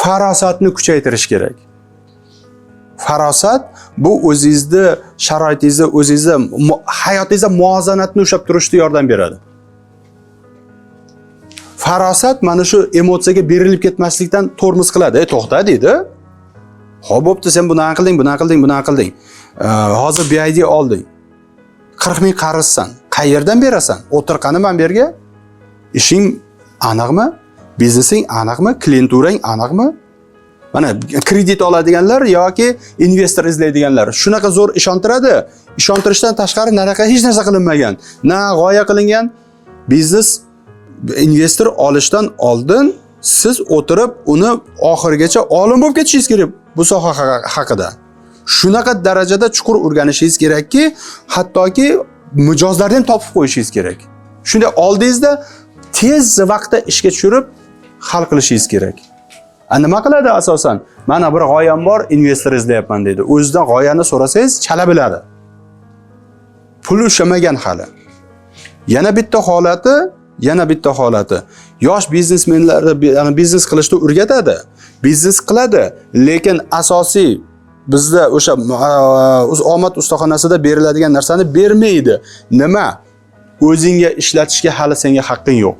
farosatni kuchaytirish kerak. Farosat bu o'zingizni sharoitingizni, o'zingizni hayotingizda muvozanatni ushlab turishga yordam beradi. Farosat mana shu emotsiyaga berilib ketmaslikdan tormoz qiladi. To'xta deydi. Xo'p, bo'pti, sen bunaqa qilding, bunaqa qilding, bunaqa qilding. Hozir BID olding. 40 ming qarzsan. Qayerdan berasan? O'tirqani men berga? Ishing aniqmi? Biznesing aniqmi? Klienturang aniqmi? Mana kredit oladiganlar yoki investor izlaydiganlar shunaqa zo'r ishontiradi. Ishontirishdan tashqari nariqa hech narsa qilinmagan. Na g'oya qilingan. Biznes investor olishdan oldin siz o'tirib uni oxirigacha olim bo'lib ketishingiz kerak bu soha haqida. Shunaqa darajada chuqur o'rganishingiz kerakki, hattoki mijozlarni ham topib qo'yishingiz kerak. Shunda oldingizda tez vaqtda ishga tushirib hal qilishingiz kerak. Nima qiladi asosan? Mana bir g'oyam bor, investor izlayapman deydi. O'zidan g'oyani so'rasangiz chala biladi. Pul ushlamagan hali. Yana bitta holati. Yosh biznesmenlarni biznes qilishni o'rgatadi. Biznes qiladi, lekin asosiy bizda o'sha omad ustaxonasida beriladigan narsani bermaydi. Nima? O'zingga ishlatishga hali senga haqqing yo'q.